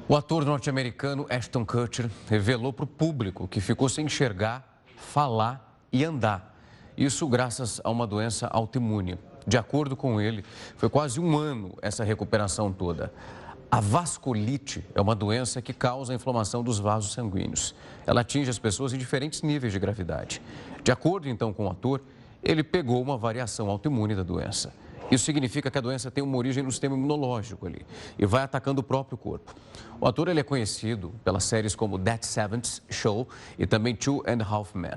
O ator norte-americano Ashton Kutcher revelou para o público que ficou sem enxergar, falar e andar. Isso graças a uma doença autoimune. De acordo com ele, foi quase um ano essa recuperação toda. A vasculite é uma doença que causa a inflamação dos vasos sanguíneos. Ela atinge as pessoas em diferentes níveis de gravidade. De acordo, então, com o ator, ele pegou uma variação autoimune da doença. Isso significa que a doença tem uma origem no sistema imunológico ali e vai atacando o próprio corpo. O ator ele é conhecido pelas séries como That 70 Show e também Two and a Half Men.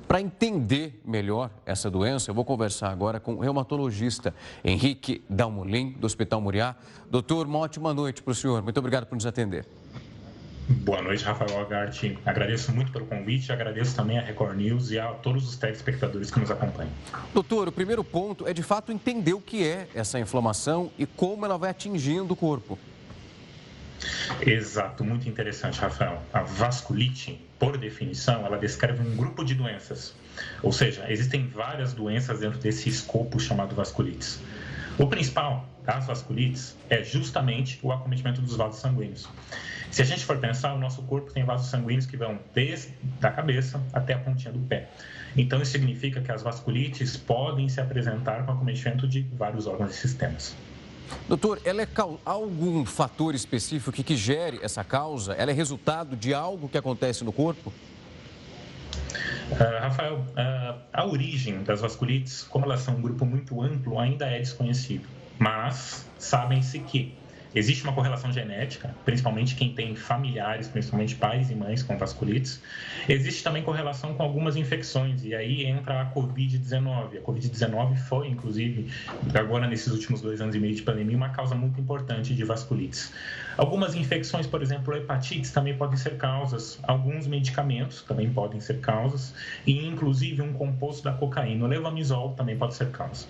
Para entender melhor essa doença, eu vou conversar agora com o reumatologista Henrique Dalmolin, do Hospital Moriá. Doutor, uma ótima noite para o senhor. Muito obrigado por nos atender. Boa noite, Rafael Algarte. Agradeço muito pelo convite, agradeço também à Record News e a todos os telespectadores que nos acompanham. Doutor, o primeiro ponto é de fato entender o que é essa inflamação e como ela vai atingindo o corpo. Exato, muito interessante, Rafael. A vasculite, por definição, ela descreve um grupo de doenças. Ou seja, existem várias doenças dentro desse escopo chamado vasculites. O principal das vasculites é justamente o acometimento dos vasos sanguíneos. Se a gente for pensar, o nosso corpo tem vasos sanguíneos que vão desde a cabeça até a pontinha do pé. Então, isso significa que as vasculites podem se apresentar com acometimento de vários órgãos e sistemas. Doutor, ela é algum fator específico que gere essa causa? Ela é resultado de algo que acontece no corpo? Rafael, a origem das vasculites, como elas são um grupo muito amplo, ainda é desconhecido. Mas sabem-se que existe uma correlação genética, principalmente quem tem familiares, principalmente pais e mães com vasculites. Existe também correlação com algumas infecções, e aí entra a Covid-19. A Covid-19 foi, inclusive, agora nesses últimos 2 anos e meio de pandemia, uma causa muito importante de vasculites. Algumas infecções, por exemplo, hepatites, também podem ser causas. Alguns medicamentos também podem ser causas, e inclusive um composto da cocaína, o levamisol, também pode ser causa.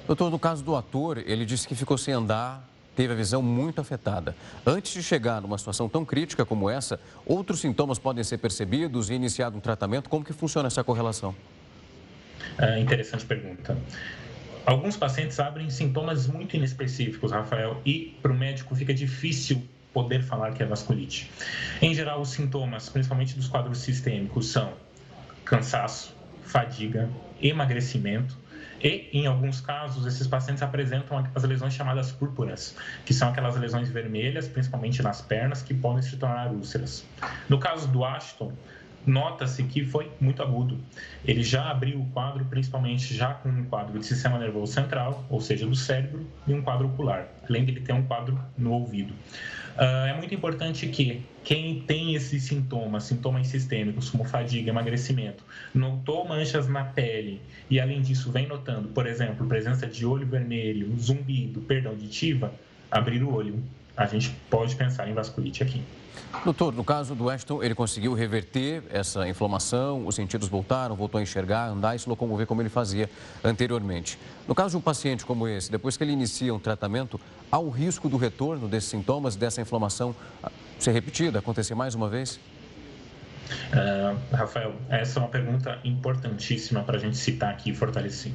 Doutor, no caso do ator, ele disse que ficou sem andar, teve a visão muito afetada. Antes de chegar numa situação tão crítica como essa, outros sintomas podem ser percebidos e iniciado um tratamento. Como que funciona essa correlação? Interessante pergunta. Alguns pacientes abrem sintomas muito inespecíficos, Rafael, e para o médico fica difícil poder falar que é vasculite. Em geral, os sintomas, principalmente dos quadros sistêmicos, são cansaço, fadiga, emagrecimento, e, em alguns casos, esses pacientes apresentam as lesões chamadas púrpuras, que são aquelas lesões vermelhas, principalmente nas pernas, que podem se tornar úlceras. No caso do Ashton, nota-se que foi muito agudo. Ele já abriu o quadro, principalmente já com um quadro de sistema nervoso central, ou seja, do cérebro, e um quadro ocular, além de ele ter um quadro no ouvido. É muito importante que quem tem esses sintomas sistêmicos, como fadiga, emagrecimento, notou manchas na pele e, além disso, vem notando, por exemplo, presença de olho vermelho, zumbido, perda auditiva, abrir o olho. A gente pode pensar em vasculite aqui. Doutor, no caso do Ashton, ele conseguiu reverter essa inflamação, os sentidos voltaram, voltou a enxergar, andar e se locomover como ele fazia anteriormente. No caso de um paciente como esse, depois que ele inicia um tratamento, há o risco do retorno desses sintomas, dessa inflamação ser repetida, acontecer mais uma vez? Rafael, essa é uma pergunta importantíssima para a gente citar aqui e fortalecer.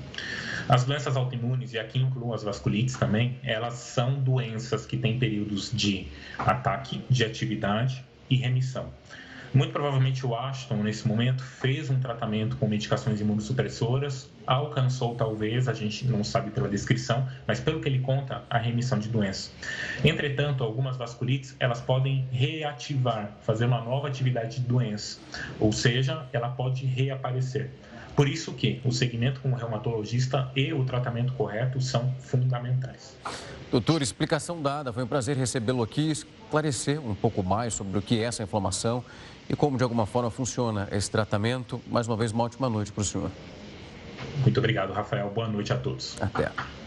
As doenças autoimunes, e aqui incluo as vasculites também, elas são doenças que têm períodos de ataque, de atividade e remissão. Muito provavelmente o Ashton, nesse momento, fez um tratamento com medicações imunossupressoras, alcançou talvez, a gente não sabe pela descrição, mas pelo que ele conta, a remissão de doença. Entretanto, algumas vasculites, elas podem reativar, fazer uma nova atividade de doença, ou seja, ela pode reaparecer. Por isso que o segmento com o reumatologista e o tratamento correto são fundamentais. Doutor, explicação dada. Foi um prazer recebê-lo aqui, esclarecer um pouco mais sobre o que é essa inflamação e como de alguma forma funciona esse tratamento. Mais uma vez, uma ótima noite para o senhor. Muito obrigado, Rafael. Boa noite a todos. Até.